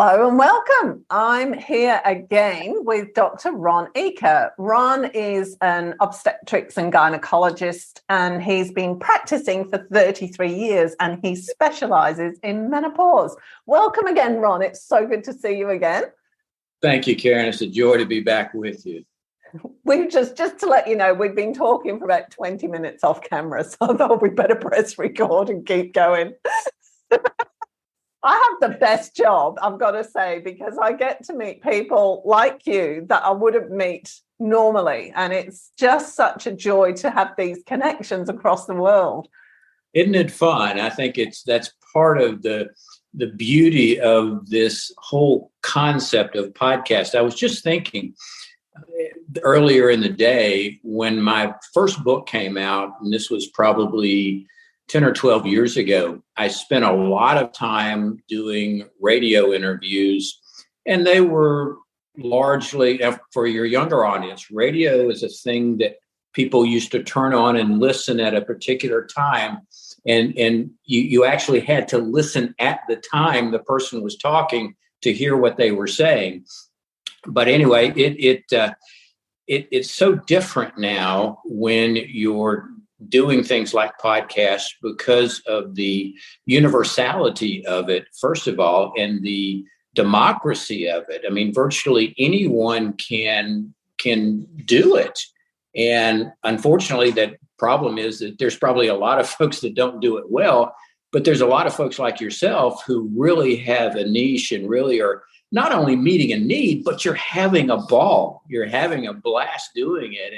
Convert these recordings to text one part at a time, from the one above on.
Hello and welcome. I'm here again with Dr. Ron Eaker. Ron is an obstetrician and gynaecologist, and he's been practicing for 33 years, and he specialises in menopause. Welcome again, Ron. It's so good to see you again. Thank you, Karen. It's a joy to be back with you. We've just to let you know, we've been talking for about 20 minutes off camera, so I thought we'd better press record and keep going. I have the best job, I've got to say, because I get to meet people like you that I wouldn't meet normally. And it's just such a joy to have these connections across the world. Isn't it fun? I think that's part of the beauty of this whole concept of podcast. I was just thinking earlier in the day when my first book came out, and this was probably 10 or 12 years ago, I spent a lot of time doing radio interviews, and they were largely, for your younger audience, radio is a thing that people used to turn on and listen at a particular time. And you actually had to listen at the time the person was talking to hear what they were saying. But anyway, it's so different now when you're doing things like podcasts because of the universality of it, first of all, and the democracy of it. I mean, virtually anyone can do it. And unfortunately, that problem is that there's probably a lot of folks that don't do it well, but there's a lot of folks like yourself who really have a niche and really are not only meeting a need, but you're having a ball. You're having a blast doing it.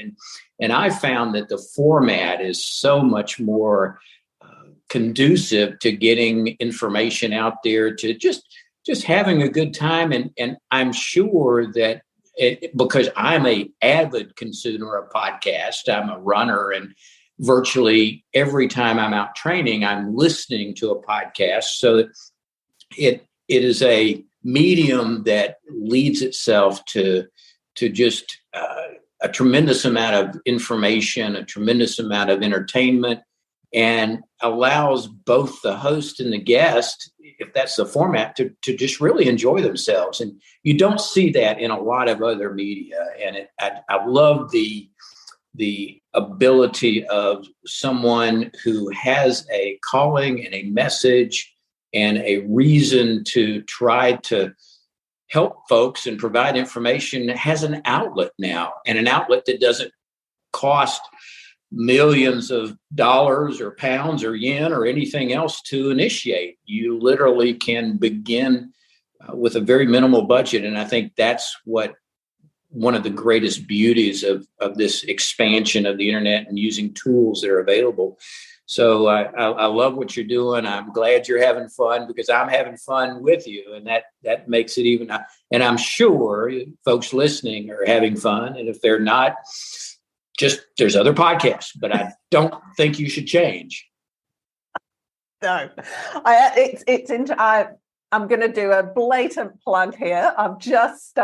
And I found that the format is so much more conducive to getting information out there, to just having a good time. And I'm sure that because I'm an avid consumer of podcasts, I'm a runner, and virtually every time I'm out training, I'm listening to a podcast. So it is a medium that leads itself to just a tremendous amount of information, a tremendous amount of entertainment, and allows both the host and the guest, if that's the format, to just really enjoy themselves. And you don't see that in a lot of other media. And I love the ability of someone who has a calling and a message and a reason to try to help folks and provide information, has an outlet now, and an outlet that doesn't cost millions of dollars or pounds or yen or anything else to initiate. You literally can begin with a very minimal budget. And I think that's what one of the greatest beauties of this expansion of the internet and using tools that are available. So I love what you're doing. I'm glad you're having fun, because I'm having fun with you, and that makes it even. And I'm sure folks listening are having fun. And if they're not, there's other podcasts, but I don't think you should change. No, I'm going to do a blatant plug here. I've just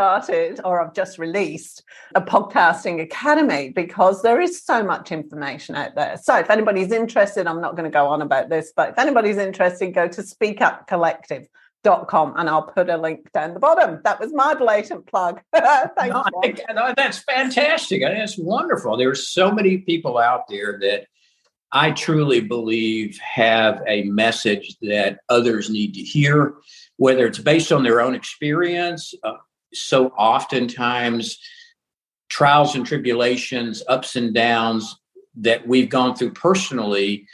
released a podcasting academy, because there is so much information out there. So if anybody's interested, I'm not going to go on about this, but if anybody's interested, go to speakupcollective.com and I'll put a link down the bottom. That was my blatant plug. Thanks. No, that's fantastic. That's wonderful. There are so many people out there that I truly believe have a message that others need to hear, whether it's based on their own experience. So oftentimes, trials and tribulations, ups and downs that we've gone through personally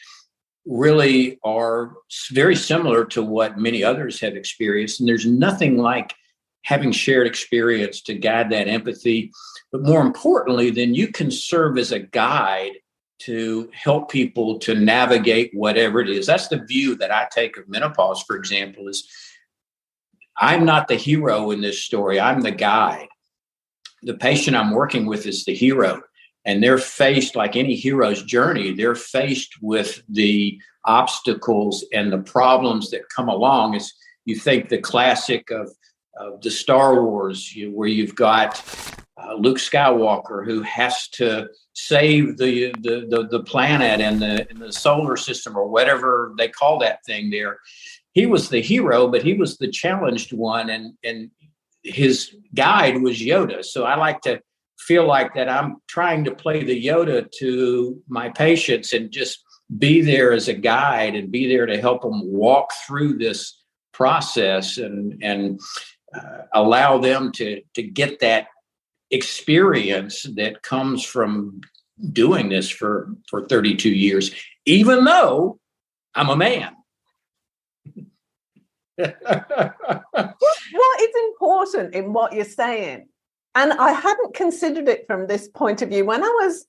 really are very similar to what many others have experienced. And there's nothing like having shared experience to guide that empathy. But more importantly, then you can serve as a guide to help people to navigate whatever it is. That's the view that I take of menopause, for example, is I'm not the hero in this story. I'm the guide. The patient I'm working with is the hero. And they're faced, like any hero's journey, they're faced with the obstacles and the problems that come along. As you think the classic of the Star Wars, where you've got Luke Skywalker, who has to save the planet and the solar system, or whatever they call that thing there. he was the hero, but he was the challenged one, and his guide was Yoda. So I like to feel like that I'm trying to play the Yoda to my patients and just be there as a guide and be there to help them walk through this process and allow them to get that experience that comes from doing this for 32 years, even though I'm a man. What is important in what you're saying? And I hadn't considered it from this point of view. When I was,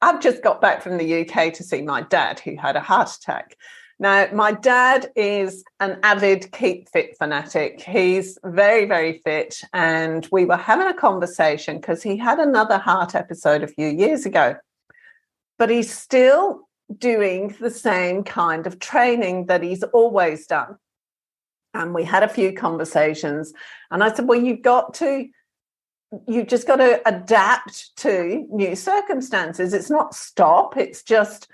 I've just got back from the UK to see my dad, who had a heart attack. Now, my dad is an avid keep fit fanatic. He's very, very fit. And we were having a conversation because he had another heart episode a few years ago. But he's still doing the same kind of training that he's always done. And we had a few conversations. And I said, well, you've just got to adapt to new circumstances. It's not stop. It's just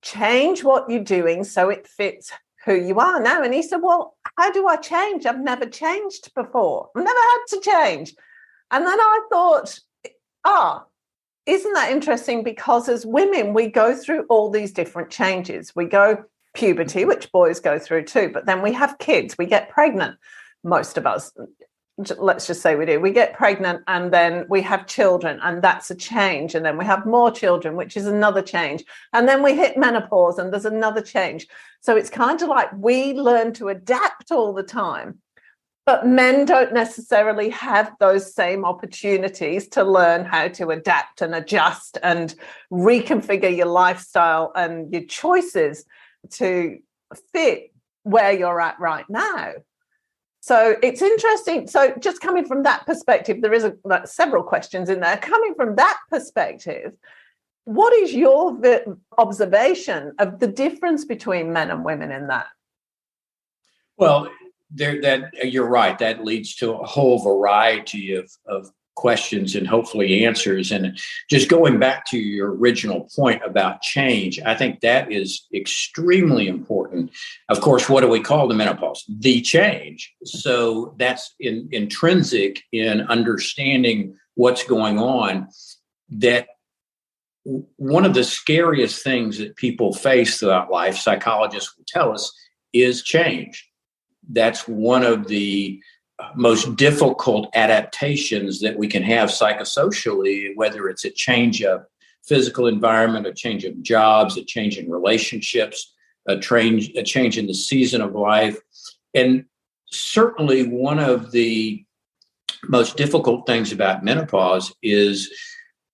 change what you're doing so it fits who you are now. And he said, well, how do I change? I've never changed before. I've never had to change. And then I thought, isn't that interesting? Because as women, we go through all these different changes. We go puberty, which boys go through too, but then we have kids, we get pregnant. Most of us, let's just say we do. We get pregnant and then we have children, and that's a change. And then we have more children, which is another change. And then we hit menopause and there's another change. So it's kind of like we learn to adapt all the time. But men don't necessarily have those same opportunities to learn how to adapt and adjust and reconfigure your lifestyle and your choices to fit where you're at right now. So it's interesting. So just coming from that perspective, there is several questions in there. Coming from that perspective, what is your observation of the difference between men and women in that? Well, you're right. That leads to a whole variety of questions and hopefully answers. And just going back to your original point about change, I think that is extremely important. Of course, what do we call the menopause? The change. So that's intrinsic in understanding what's going on. That one of the scariest things that people face throughout life, psychologists will tell us, is change. That's one of the most difficult adaptations that we can have psychosocially, whether it's a change of physical environment, a change of jobs, a change in relationships, a change in the season of life. And certainly one of the most difficult things about menopause is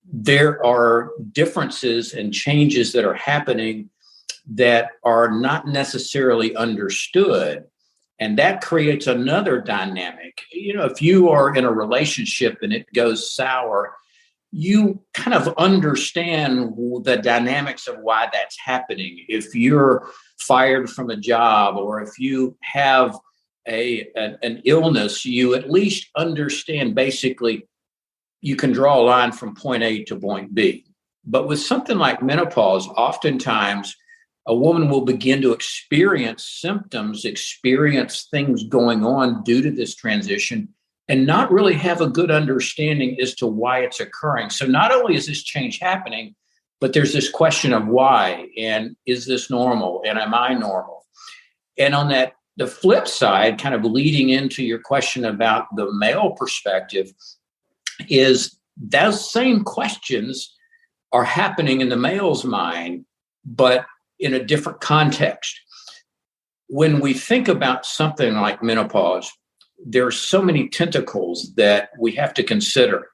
there are differences and changes that are happening that are not necessarily understood. And that creates another dynamic. You know, if you are in a relationship and it goes sour, you kind of understand the dynamics of why that's happening. If you're fired from a job or if you have an illness, you at least understand basically you can draw a line from point A to point B. But with something like menopause, oftentimes a woman will begin to experience symptoms, experience things going on due to this transition, and not really have a good understanding as to why it's occurring. So not only is this change happening, but there's this question of why, and is this normal, and am I normal? And on the flip side, kind of leading into your question about the male perspective, is those same questions are happening in the male's mind, but in a different context. When we think about something like menopause, there are so many tentacles that we have to consider.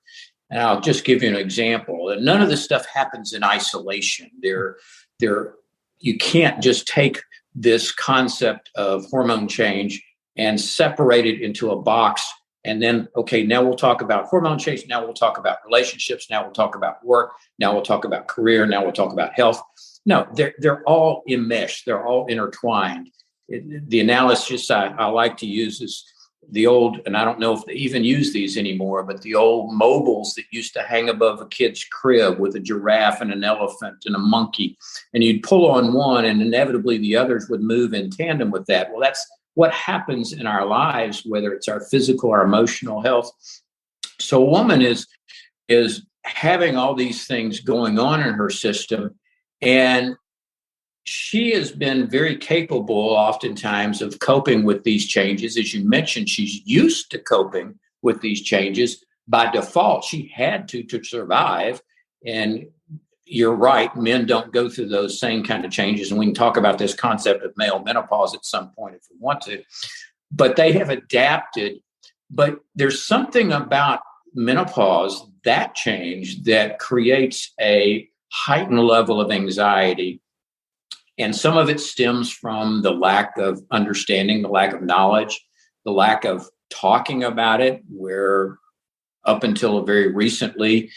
And I'll just give you an example. None of this stuff happens in isolation. You can't just take this concept of hormone change and separate it into a box and then, okay, now we'll talk about hormone change. Now we'll talk about relationships. Now we'll talk about work. Now we'll talk about career. Now we'll talk about health. No, they're all enmeshed. They're all intertwined. The analysis I like to use is the old, and I don't know if they even use these anymore, but the old mobiles that used to hang above a kid's crib with a giraffe and an elephant and a monkey. And you'd pull on one and inevitably the others would move in tandem with that. Well, that's what happens in our lives, whether it's our physical or emotional health. So a woman is having all these things going on in her system, and she has been very capable oftentimes of coping with these changes. As you mentioned, she's used to coping with these changes. By default, she had to survive. And you're right, men don't go through those same kind of changes. And we can talk about this concept of male menopause at some point if we want to. But they have adapted. But there's something about menopause, that change, that creates a heightened level of anxiety. And some of it stems from the lack of understanding, the lack of knowledge, the lack of talking about it, where up until very recently,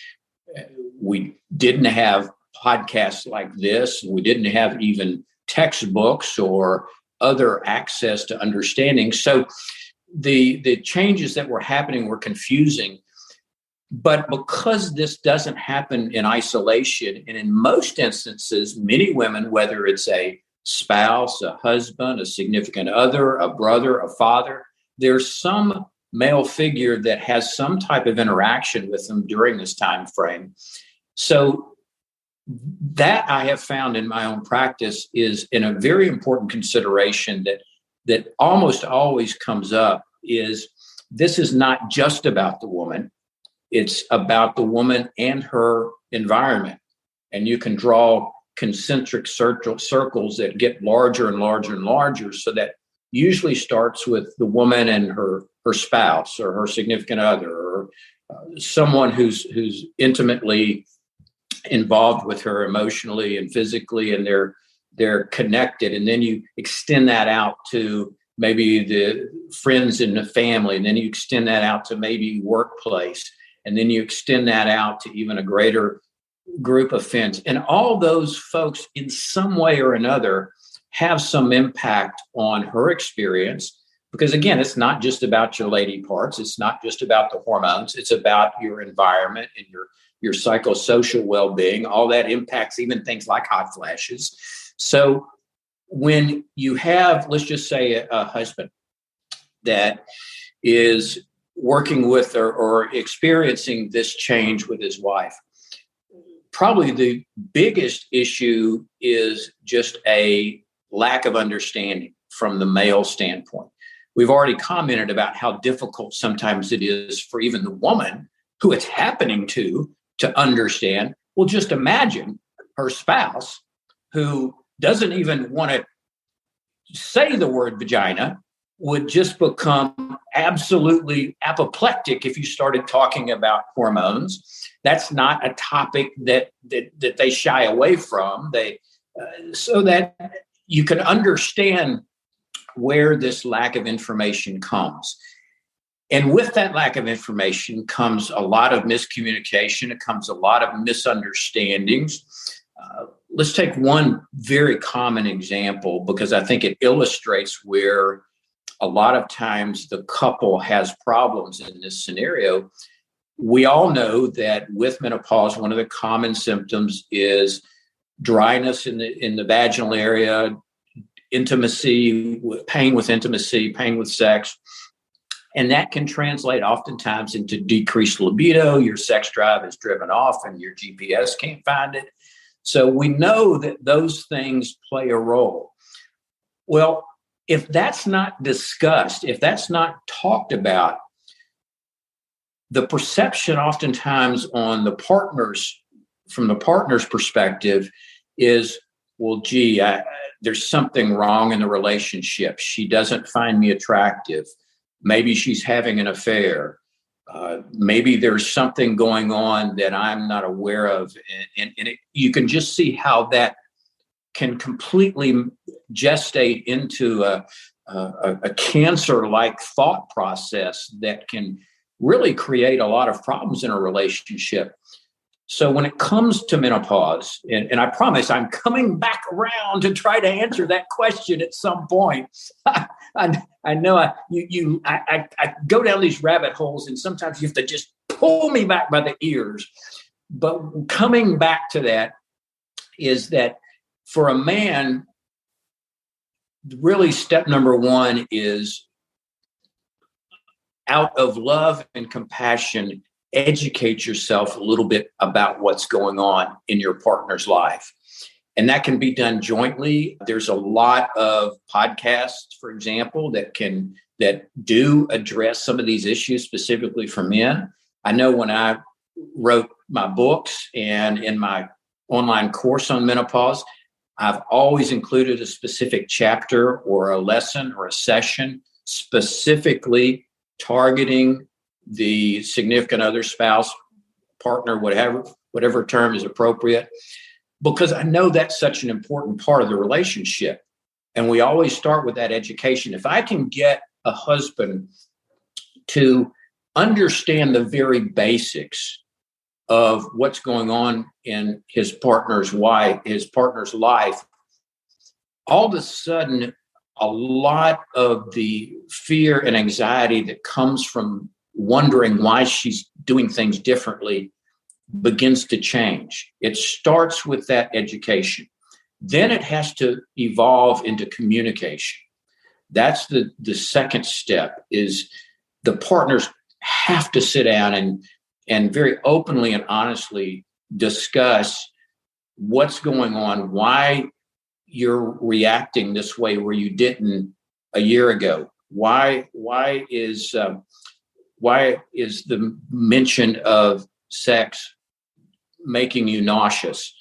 we didn't have podcasts like this. We didn't have even textbooks or other access to understanding. So the changes that were happening were confusing. But because this doesn't happen in isolation, and in most instances, many women, whether it's a spouse, a husband, a significant other, a brother, a father, there's some male figure that has some type of interaction with them during this time frame. So that I have found in my own practice is in a very important consideration that almost always comes up is this is not just about the woman. It's about the woman and her environment. And you can draw concentric circles that get larger and larger and larger. So that usually starts with the woman and her spouse or her significant other or someone who's intimately involved with her emotionally and physically, and they're connected. And then you extend that out to maybe the friends in the family. And then you extend that out to maybe workplace. And then you extend that out to even a greater group of friends. And all those folks in some way or another have some impact on her experience. Because again, it's not just about your lady parts. It's not just about the hormones. It's about your environment and your psychosocial well-being. All that impacts even things like hot flashes. So when you have, let's just say, a husband that is working with or experiencing this change with his wife, probably the biggest issue is just a lack of understanding from the male standpoint. We've already commented about how difficult sometimes it is for even the woman who it's happening to understand. Well, just imagine her spouse who doesn't even want to say the word vagina would just become absolutely apoplectic if you started talking about hormones. That's not a topic that they shy away from. So that you can understand where this lack of information comes. And with that lack of information comes a lot of miscommunication. It comes a lot of misunderstandings. Let's take one very common example because I think it illustrates where a lot of times the couple has problems in this scenario. We all know that with menopause, one of the common symptoms is dryness in the vaginal area, intimacy, pain with intimacy, pain with sex. And that can translate oftentimes into decreased libido. Your sex drive is driven off and your GPS can't find it. So we know that those things play a role. Well, if that's not discussed, if that's not talked about, the perception oftentimes on the partners, from the partner's perspective, is, well, gee, there's something wrong in the relationship. She doesn't find me attractive. Maybe she's having an affair. Maybe there's something going on that I'm not aware of. And you can just see how that can completely gestate into a cancer-like thought process that can really create a lot of problems in a relationship. So when it comes to menopause, and I promise I'm coming back around to try to answer that question at some point. I know I go down these rabbit holes, and sometimes you have to just pull me back by the ears. But coming back to that is that for a man, really step number one is, out of love and compassion, educate yourself a little bit about what's going on in your partner's life. And that can be done jointly. There's a lot of podcasts, for example, that do address some of these issues specifically for men. I know when I wrote my books and in my online course on menopause, I've always included a specific chapter or a lesson or a session specifically targeting the significant other, spouse, partner, whatever term is appropriate, because I know that's such an important part of the relationship. And we always start with that education. If I can get a husband to understand the very basics of what's going on in his partner's life, all of a sudden, a lot of the fear and anxiety that comes from wondering why she's doing things differently begins to change. It starts with that education. Then it has to evolve into communication. That's the second step, is the partners have to sit down and very openly and honestly discuss what's going on, why you're reacting this way where you didn't a year ago. Why is the mention of sex making you nauseous?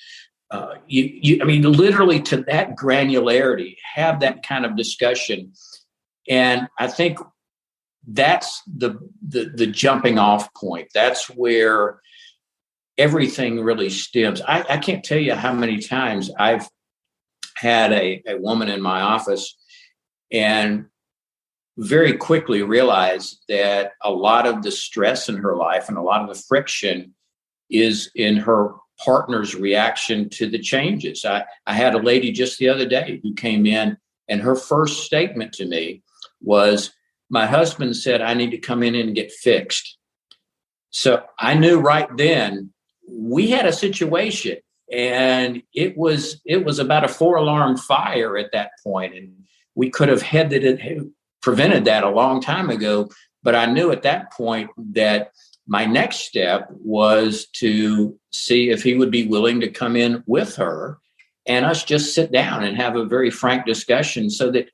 I mean, literally to that granularity, have that kind of discussion. And I think that's the jumping off point. That's where everything really stems. I can't tell you how many times I've had a woman in my office and very quickly realized that a lot of the stress in her life and a lot of the friction is in her partner's reaction to the changes. I had a lady just the other day who came in, and her first statement to me was, my husband said I need to come in and get fixed. So I knew right then we had a situation, and it was about a 4-alarm fire at that point, and we could have prevented that a long time ago. But I knew at that point that my next step was to see if he would be willing to come in with her and us just sit down and have a very frank discussion, so that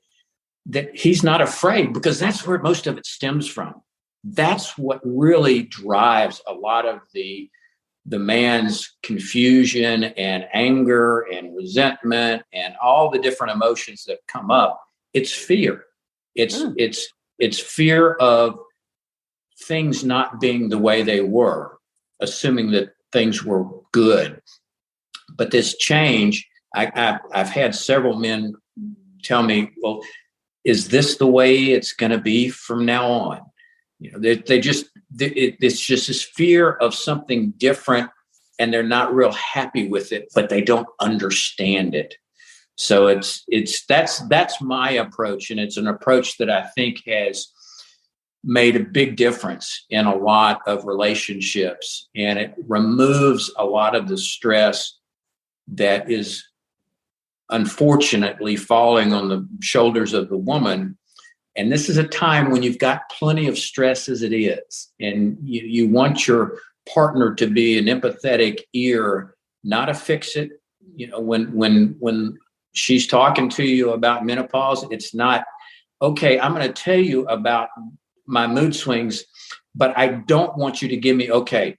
he's not afraid, because that's where most of it stems from. That's what really drives a lot of the man's confusion and anger and resentment and all the different emotions that come up. It's fear. It's fear of things not being the way they were, assuming that things were good. But this change, I've had several men tell me, well, is this the way it's going to be from now on? You know, it's just this fear of something different, and they're not real happy with it, but they don't understand it. So that's my approach, and it's an approach that I think has made a big difference in a lot of relationships, and it removes a lot of the stress that is unfortunately falling on the shoulders of the woman. And this is a time when you've got plenty of stress as it is, and you want your partner to be an empathetic ear, not a fix-it. You know, when she's talking to you about menopause, it's not, okay, I'm going to tell you about my mood swings, but I don't want you to give me, okay,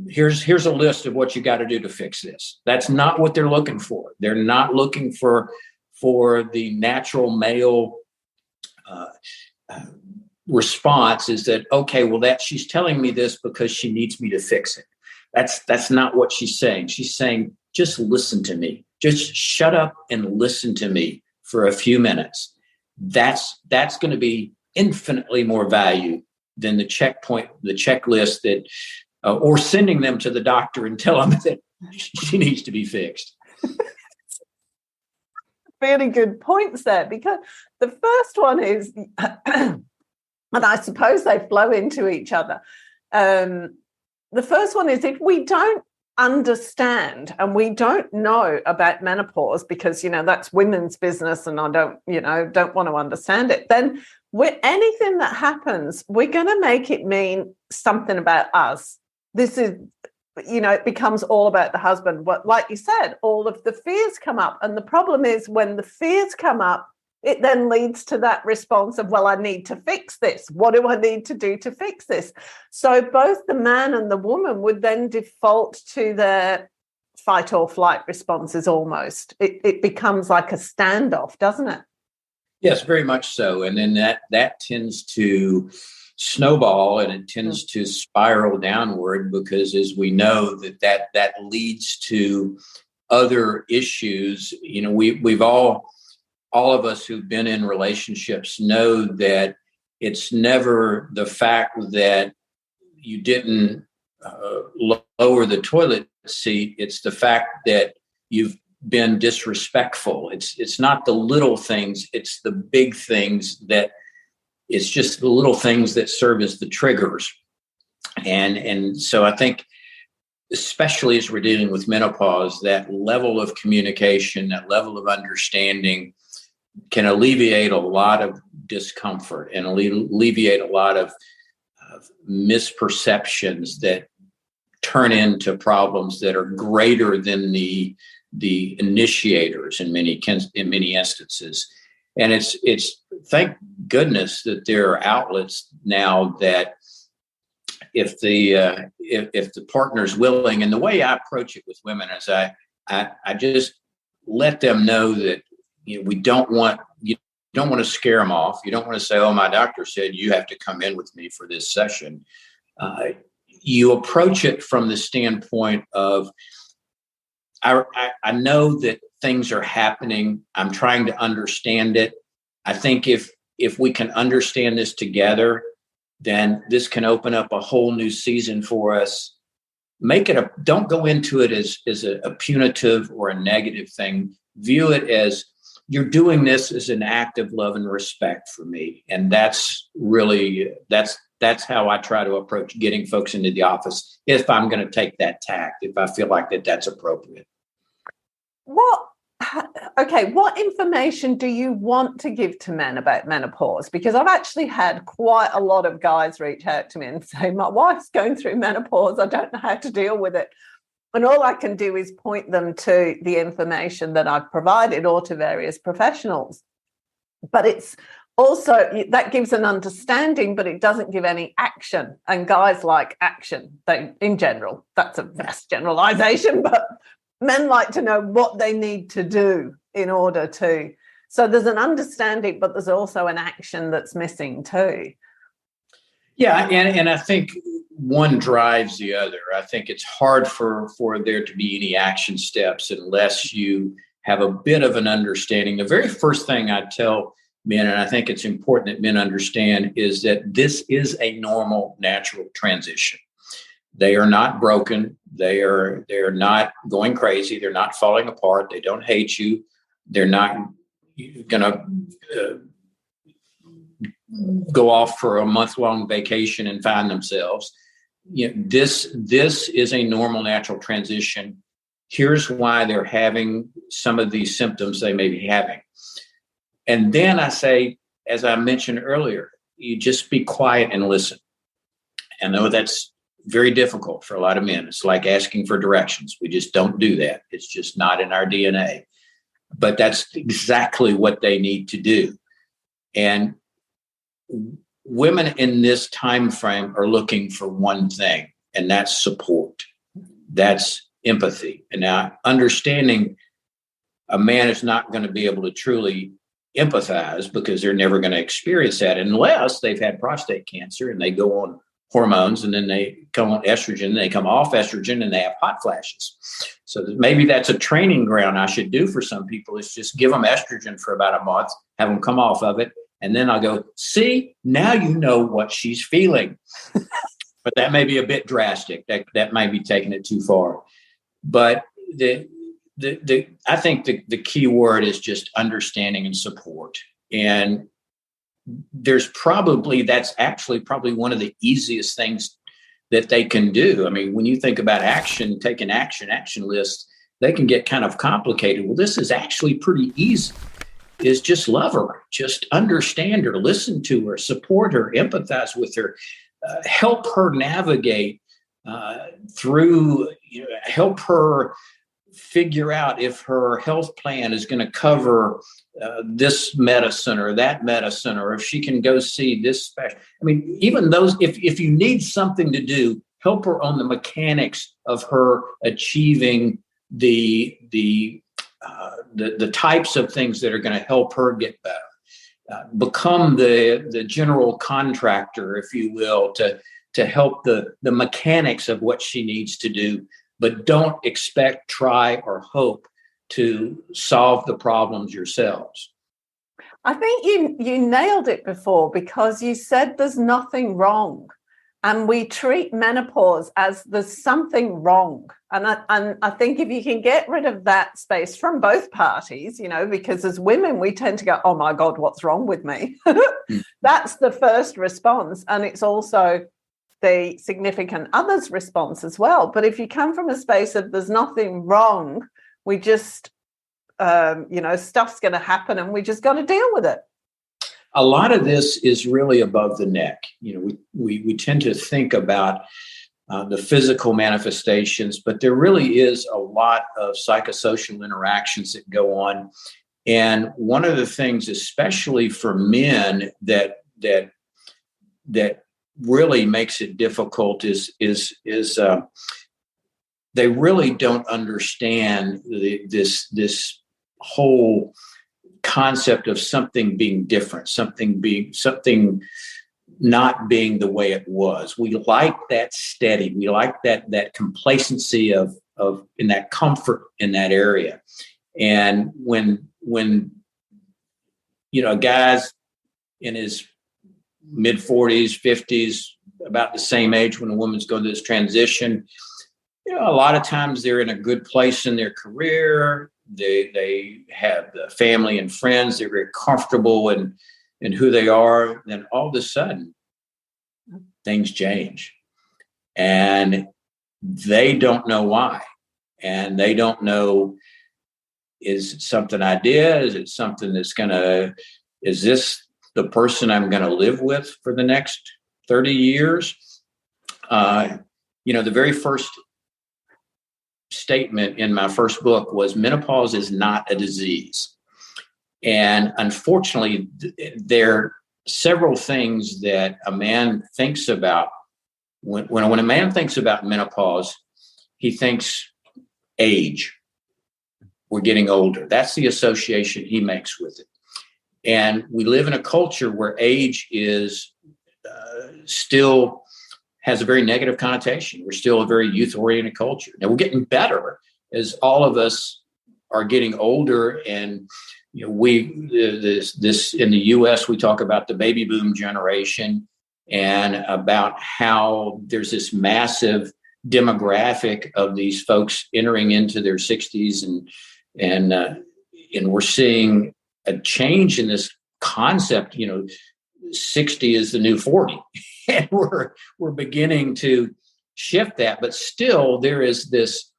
here's a list of what you got to do to fix this. That's not what they're looking for. They're not looking for the natural male response, is that, okay, well, that she's telling me this because she needs me to fix it. That's not what she's saying. She's saying, just listen to me. Just shut up and listen to me for a few minutes. That's going to be infinitely more value than the checklist that, or sending them to the doctor and tell them that she needs to be fixed. Really good points there, because the first one is, and I suppose they flow into each other. The first one is, if we don't understand, and we don't know about menopause because, that's women's business and I don't want to understand it, then anything that happens, we're going to make it mean something about us. This is, it becomes all about the husband. But like you said, all of the fears come up. And the problem is when the fears come up, it then leads to that response of, well, I need to fix this. What do I need to do to fix this? So both the man and the woman would then default to their fight or flight responses almost. It becomes like a standoff, doesn't it? Yes, very much so. And then that tends to snowball and it tends to spiral downward because, as we know, that leads to other issues. We've all of us who've been in relationships know that it's never the fact that you didn't lower the toilet seat. It's the fact that you've been disrespectful. It's not the little things. It's the big things it's just the little things that serve as the triggers. And so I think, especially as we're dealing with menopause, that level of communication, that level of understanding can alleviate a lot of discomfort and alleviate a lot of misperceptions that turn into problems that are greater than the initiators in many instances. And it's thank goodness that there are outlets now that if the partner's willing, and the way I approach it with women is I just let them know that you don't want to scare them off. You don't want to say, oh, my doctor said you have to come in with me for this session. You approach it from the standpoint of, I know that things are happening. I'm trying to understand it. I think if we can understand this together, then this can open up a whole new season for us. Don't go into it as a punitive or a negative thing. View it as, you're doing this as an act of love and respect for me. And that's how I try to approach getting folks into the office if I'm going to take that tact, if I feel like that's appropriate. What information do you want to give to men about menopause? Because I've actually had quite a lot of guys reach out to me and say, my wife's going through menopause. I don't know how to deal with it. And all I can do is point them to the information that I've provided or to various professionals. But it's also, that gives an understanding, but it doesn't give any action. And guys like action, in general. That's a vast generalization, but men like to know what they need to do in order to. So there's an understanding, but there's also an action that's missing too. Yeah, and I think one drives the other. I think it's hard for there to be any action steps unless you have a bit of an understanding. The very first thing I tell men, and I think it's important that men understand, is that this is a normal, natural transition. They are not broken. They're not going crazy. They're not falling apart. They don't hate you. They're not going to go off for a month-long vacation and find themselves. This is a normal, natural transition. Here's why they're having some of these symptoms they may be having. And then I say, as I mentioned earlier, you just be quiet and listen. I know that's very difficult for a lot of men. It's like asking for directions. We just don't do that. It's just not in our DNA. But that's exactly what they need to do. And women in this time frame are looking for one thing, and that's support. That's empathy. And now, understanding a man is not going to be able to truly empathize because they're never going to experience that unless they've had prostate cancer and they go on hormones and then they come on estrogen, they come off estrogen and they have hot flashes. So maybe that's a training ground I should do for some people, is just give them estrogen for about a month, have them come off of it. And then I'll go, see, now you know what she's feeling. But that may be a bit drastic. That might be taking it too far. But I think the key word is just understanding and support. And that's actually probably one of the easiest things that they can do. I mean, when you think about action, taking action lists, they can get kind of complicated. Well, this is actually pretty easy. Is just love her, just understand her, listen to her, support her, empathize with her, help her navigate through, help her figure out if her health plan is going to cover this medicine or that medicine, or if she can go see this special. I mean, even those, if you need something to do, help her on the mechanics of her achieving the types of things that are going to help her get better. Become the general contractor, if you will, to help the mechanics of what she needs to do, but don't expect, try, or hope to solve the problems yourselves. I think you nailed it before, because you said there's nothing wrong. And we treat menopause as there's something wrong. And I think if you can get rid of that space from both parties, because as women, we tend to go, oh my God, what's wrong with me? That's the first response. And it's also the significant other's response as well. But if you come from a space of there's nothing wrong, we just, stuff's going to happen and we just got to deal with it. A lot of this is really above the neck. We tend to think about the physical manifestations, but there really is a lot of psychosocial interactions that go on. And one of the things, especially for men, that really makes it difficult is they really don't understand this whole concept of something being different, something not being the way it was. We like that steady. We like that complacency of in that comfort in that area. And when a guy's in his mid 40s, 50s, about the same age when a woman's going through this transition, a lot of times they're in a good place in their career. They have the family and friends. They're very comfortable in who they are. Then all of a sudden, things change. And they don't know why. And they don't know, is it something I did? Is it something is this the person I'm going to live with for the next 30 years? The very first statement in my first book was menopause is not a disease. And unfortunately, there are several things that a man thinks about. When a man thinks about menopause, he thinks age. We're getting older. That's the association he makes with it. And we live in a culture where age is still has a very negative connotation. We're still a very youth-oriented culture. Now we're getting better as all of us are getting older, and this in the U.S. we talk about the baby boom generation and about how there's this massive demographic of these folks entering into their 60s, and we're seeing a change in this concept. 60 is the new 40. And we're beginning to shift that, but still there is this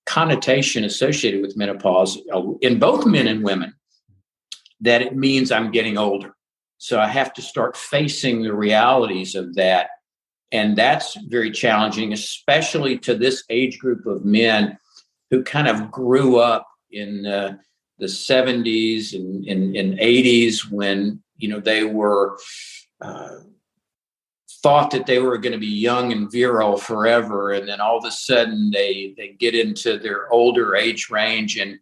connotation associated with menopause in both men and women that it means I'm getting older. So I have to start facing the realities of that. And that's very challenging, especially to this age group of men who kind of grew up in the 70s and 80s when, they were thought that they were going to be young and virile forever. And then all of a sudden they get into their older age range. And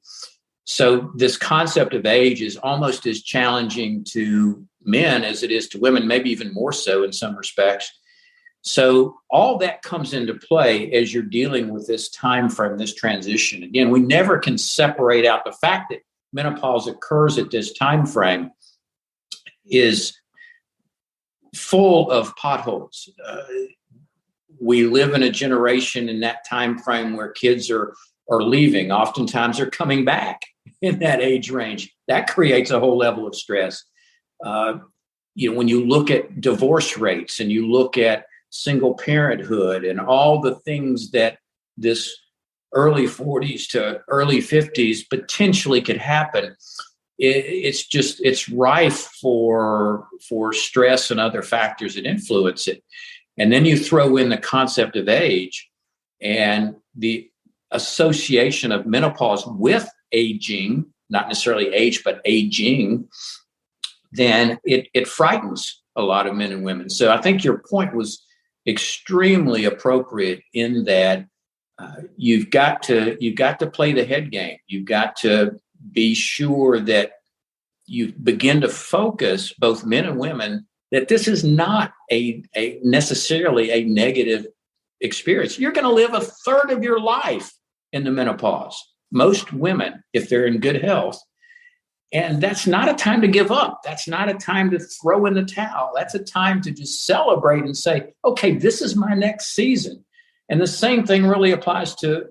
so this concept of age is almost as challenging to men as it is to women, maybe even more so in some respects. So all that comes into play as you're dealing with this time frame, this transition. Again, we never can separate out the fact that menopause occurs at this time frame is full of potholes. We live in a generation in that time frame where kids are leaving. Oftentimes they're coming back in that age range. That creates a whole level of stress. When you look at divorce rates and you look at single parenthood and all the things that this early 40s to early 50s potentially could happen, it's rife for stress and other factors that influence it. And then you throw in the concept of age and the association of menopause with aging, not necessarily age, but aging, then it frightens a lot of men and women. So I think your point was extremely appropriate in that you've got to play the head game. You've got to be sure that you begin to focus, both men and women, that this is not a necessarily a negative experience. You're going to live a third of your life in the menopause. Most women, if they're in good health. And that's not a time to give up. That's not a time to throw in the towel. That's a time to just celebrate and say, okay, this is my next season. And the same thing really applies to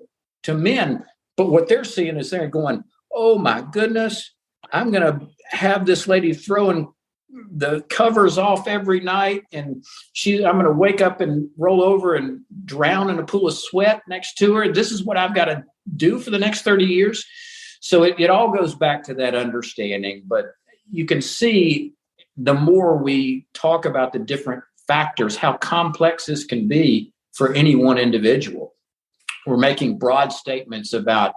men. But what they're seeing is they're going, oh my goodness, I'm going to have this lady throwing the covers off every night. And I'm going to wake up and roll over and drown in a pool of sweat next to her. This is what I've got to do for the next 30 years. So it all goes back to that understanding. But you can see the more we talk about the different factors, how complex this can be for any one individual. We're making broad statements about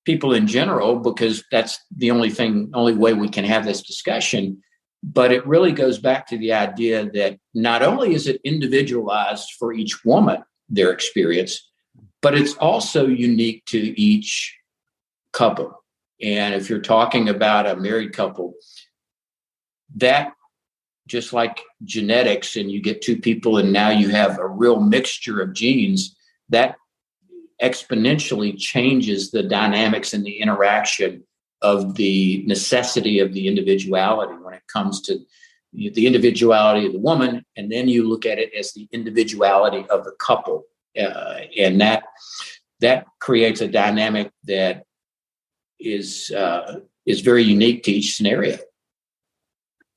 people in general because that's the only way we can have this discussion. But it really goes back to the idea that not only is it individualized for each woman, their experience, but it's also unique to each couple. And if you're talking about a married couple, that just like genetics, and you get two people and now you have a real mixture of genes, that exponentially changes the dynamics and the interaction of the necessity of the individuality when it comes to the individuality of the woman. And then you look at it as the individuality of the couple. And that creates a dynamic that is very unique to each scenario.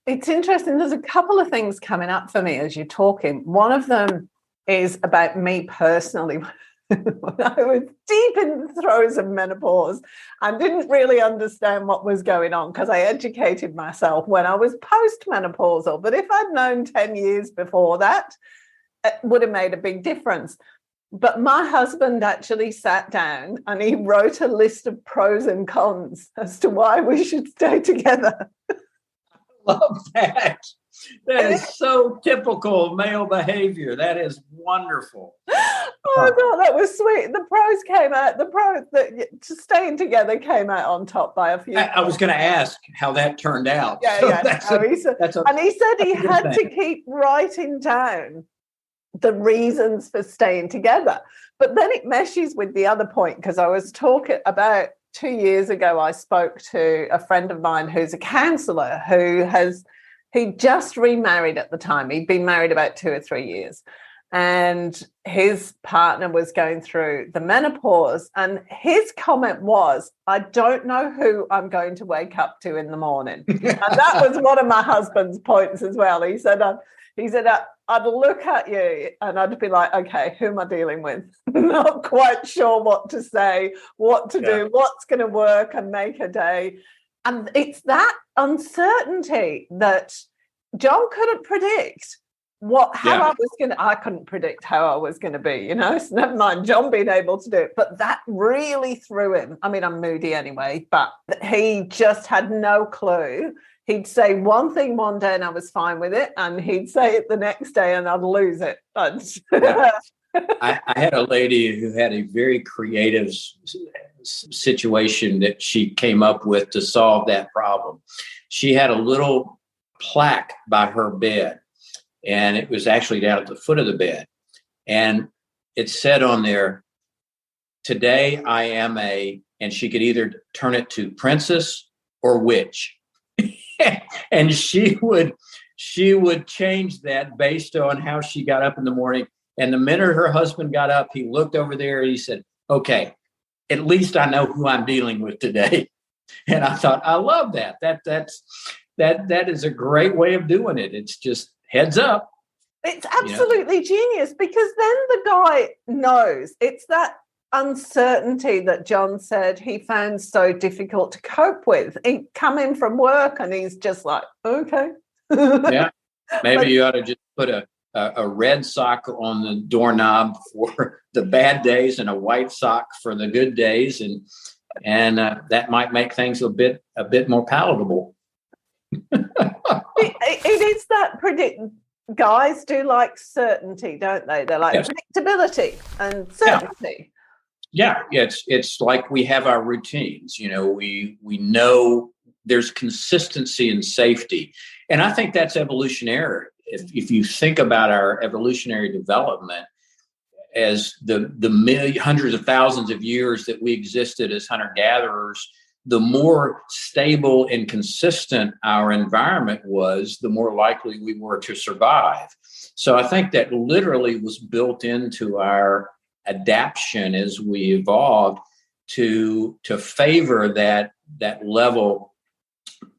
It's interesting. There's a couple of things coming up for me as you're talking. One of them is about me personally. When I was deep in the throes of menopause and didn't really understand what was going on because I educated myself when I was postmenopausal. But if I'd known 10 years before that, it would have made a big difference. But my husband actually sat down and he wrote a list of pros and cons as to why we should stay together. Love that. That is so typical male behavior. That is wonderful. Oh, no, that was sweet. The pros came out. The pros that staying together came out on top by a few. I was going to ask how that turned out. Yeah, so yeah. And he said he had to keep writing down the reasons for staying together. But then it meshes with the other point, because I was talking about 2 years ago, I spoke to a friend of mine who's a counsellor he just remarried at the time. He'd been married about 2 or 3 years. And his partner was going through the menopause. And his comment was, I don't know who I'm going to wake up to in the morning. And that was one of my husband's points as well. He said, I'd look at you and I'd be like, okay, who am I dealing with? Not quite sure what to say, what to do, what's going to work and make a day. And it's that uncertainty that John couldn't predict I couldn't predict how I was going to be, so never mind John being able to do it. But that really threw him. I mean, I'm moody anyway, but he just had no clue. He'd say one thing one day and I was fine with it, and he'd say it the next day and I'd lose it. I had a lady who had a very creative situation that she came up with to solve that problem. She had a little plaque by her bed, and it was actually down at the foot of the bed. And it said on there, today I am and she could either turn it to princess or witch. And she would change that based on how she got up in the morning. And the minute her husband got up, he looked over there and he said, okay, at least I know who I'm dealing with today. And I thought, I love that. That is a great way of doing it. It's just heads up. It's absolutely genius, because then the guy knows. It's that uncertainty that John said he found so difficult to cope with. He come in from work and he's just like, okay. Yeah. Maybe you ought to just put a red sock on the doorknob for the bad days and a white sock for the good days, and that might make things a bit more palatable. It is that guys do like certainty, don't they? They're like predictability and certainty. Yeah, it's like we have our routines. We know there's consistency and safety, and I think that's evolutionary. If you think about our evolutionary development as the hundreds of thousands of years that we existed as hunter-gatherers, the more stable and consistent our environment was, the more likely we were to survive. So I think that literally was built into our adaptation as we evolved to favor that level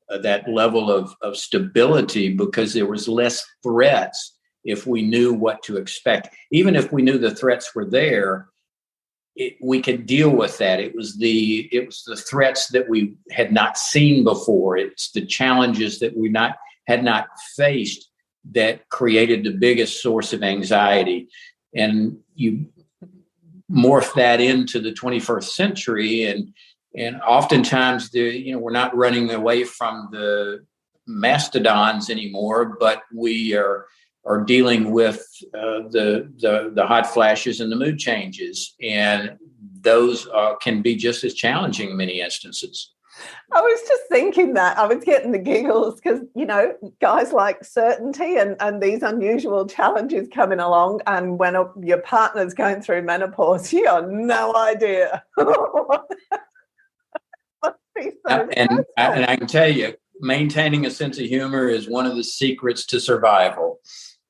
of stability, because there was less threats if we knew what to expect. Even if we knew the threats were there, we could deal with that. It was the threats that we had not seen before. It's the challenges that we had not faced that created the biggest source of anxiety. And you morph that into the 21st century, and oftentimes we're not running away from the mastodons anymore, but we are dealing with the hot flashes and the mood changes, and those can be just as challenging in many instances. I was just thinking that. I was getting the giggles because, guys like certainty and these unusual challenges coming along, and when your partner's going through menopause, you have no idea. And I can tell you, maintaining a sense of humor is one of the secrets to survival.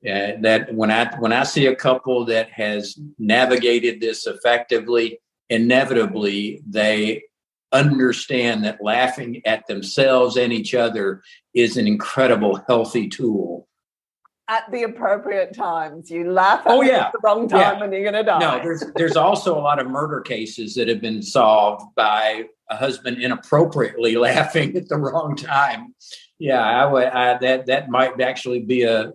That when I see a couple that has navigated this effectively, inevitably they understand that laughing at themselves and each other is an incredible, healthy tool. At the appropriate times, you laugh at the wrong time and you're going to die. No, there's also a lot of murder cases that have been solved by a husband inappropriately laughing at the wrong time. Yeah, that might actually be a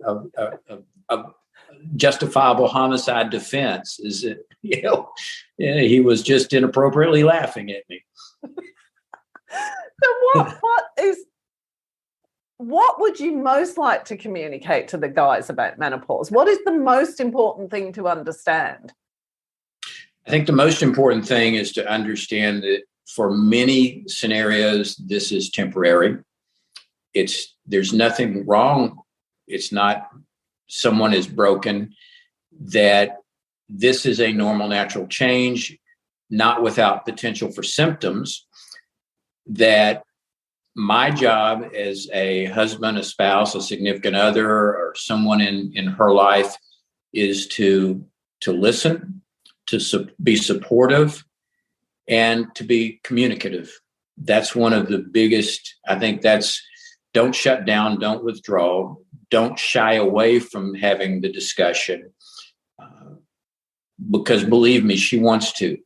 justifiable homicide defense. Is that he was just inappropriately laughing at me. So what would you most like to communicate to the guys about menopause? What is the most important thing to understand? I think the most important thing is to understand that for many scenarios, this is temporary. There's nothing wrong. It's not someone is broken, that this is a normal, natural change, not without potential for symptoms, that my job as a husband, a spouse, a significant other, or someone in her life is to listen, to be supportive, and to be communicative. That's one of the biggest, I think don't shut down, don't withdraw, don't shy away from having the discussion, because believe me, she wants to.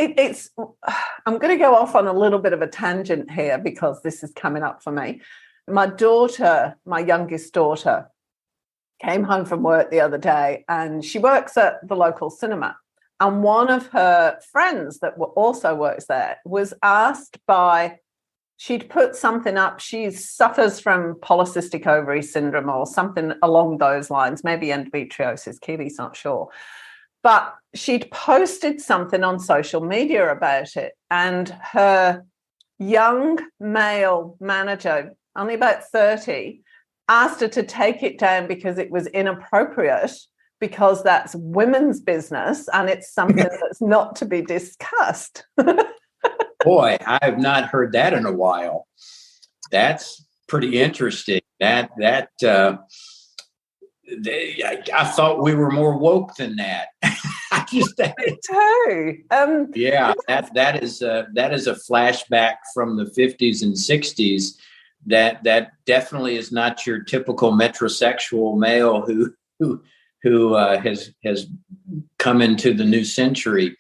I'm going to go off on a little bit of a tangent here because this is coming up for me. My youngest daughter, came home from work the other day, and she works at the local cinema. And one of her friends that also works there was asked she'd put something up. She suffers from polycystic ovary syndrome or something along those lines, maybe endometriosis. Keely's not sure. But she'd posted something on social media about it, and her young male manager, only about 30, asked her to take it down because it was inappropriate, because that's women's business and it's something that's not to be discussed. Boy, I have not heard that in a while. That's pretty interesting. I thought we were more woke than that. Me too. That is a flashback from the 50s and 60s that definitely is not your typical metrosexual male who has come into the new century.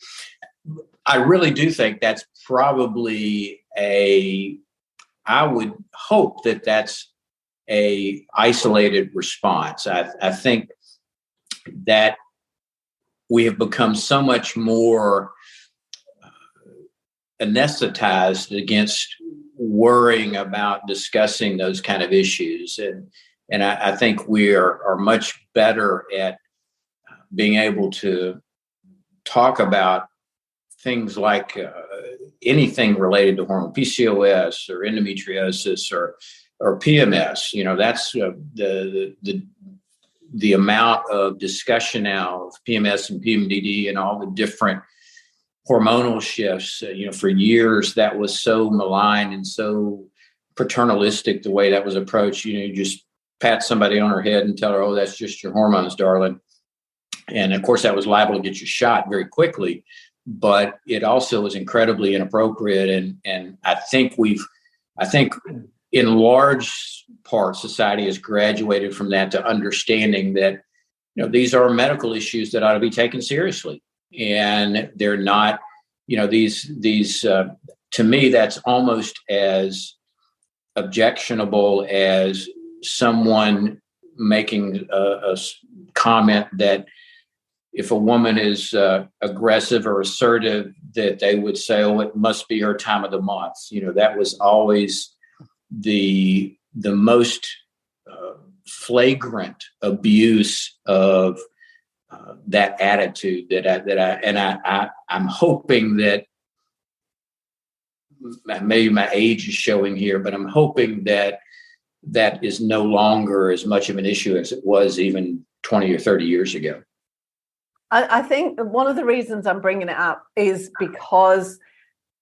I really do think that's probably I would hope that that's a isolated response. I think that we have become so much more anesthetized against worrying about discussing those kind of issues. And I think we are much better at being able to talk about things like anything related to hormone, PCOS or endometriosis or PMS. That's the amount of discussion now of PMS and PMDD and all the different hormonal shifts. For years that was so maligned and so paternalistic the way that was approached. You just pat somebody on her head and tell her, "Oh, that's just your hormones, darling." And of course, that was liable to get you shot very quickly. But it also was incredibly inappropriate. And I think in large part, society has graduated from that to understanding that, these are medical issues that ought to be taken seriously. And they're not, these to me, that's almost as objectionable as someone making a comment that if a woman is aggressive or assertive, that they would say, "Oh, it must be her time of the month." That was always the most flagrant abuse of that attitude I'm hoping that maybe my age is showing here, but I'm hoping that is no longer as much of an issue as it was even 20 or 30 years ago. I think one of the reasons I'm bringing it up is because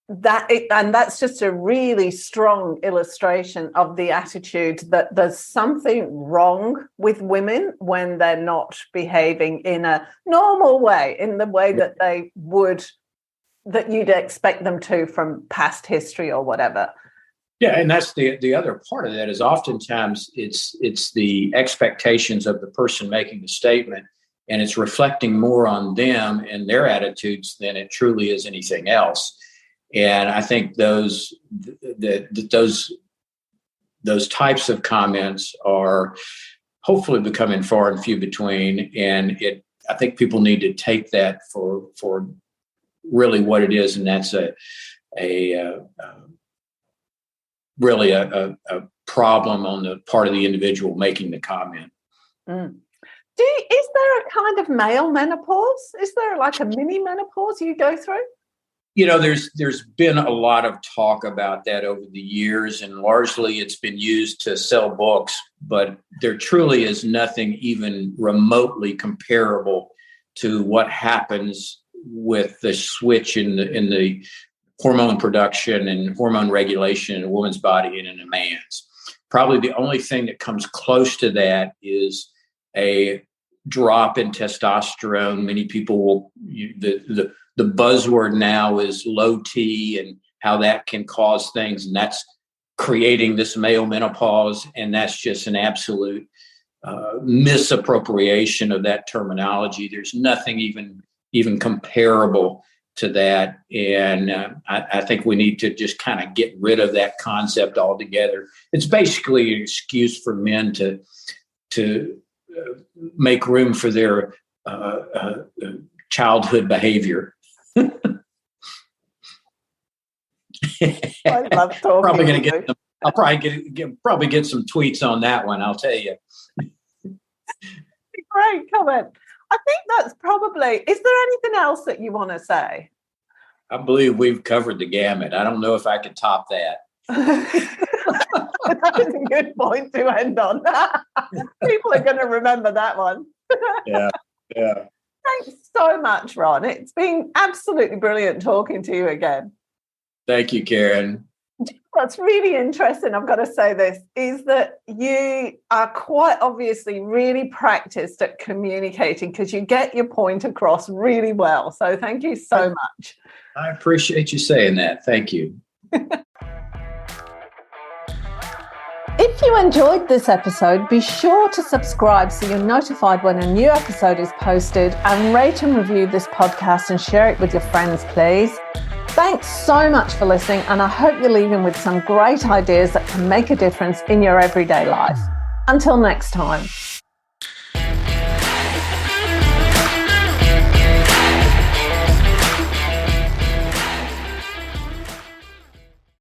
that's just a really strong illustration of the attitude that there's something wrong with women when they're not behaving in a normal way, in the way that they would, that you'd expect them to from past history or whatever. Yeah, and that's the other part of that is oftentimes it's the expectations of the person making the statement, and it's reflecting more on them and their attitudes than it truly is anything else. And I think those types of comments are hopefully becoming far and few between. And I think people need to take that for really what it is, and that's really a problem on the part of the individual making the comment. Mm. Is there a kind of male menopause? Is there like a mini menopause you go through? There's been a lot of talk about that over the years, and largely it's been used to sell books, but there truly is nothing even remotely comparable to what happens with the switch in the hormone production and hormone regulation in a woman's body and in a man's. Probably the only thing that comes close to that is a drop in testosterone. Many people will, the buzzword now is low T and how that can cause things. And that's creating this male menopause. And that's just an absolute misappropriation of that terminology. There's nothing even comparable to that. And I think we need to just kind of get rid of that concept altogether. It's basically an excuse for men to make room for their childhood behavior. I love talking. I'll probably get some tweets on that one, I'll tell you. Great comment. I think that's probably, is there anything else that you want to say? I believe we've covered the gamut. I don't know if I could top that. That's a good point to end on. People are going to remember that one. Yeah. Thanks so much, Ron. It's been absolutely brilliant talking to you again. Thank you, Karen. What's really interesting, I've got to say this, is that you are quite obviously really practiced at communicating because you get your point across really well. So thank you so much. I appreciate you saying that. Thank you. If you enjoyed this episode, be sure to subscribe so you're notified when a new episode is posted, and rate and review this podcast and share it with your friends, please. Thanks so much for listening, and I hope you're leaving with some great ideas that can make a difference in your everyday life. Until next time.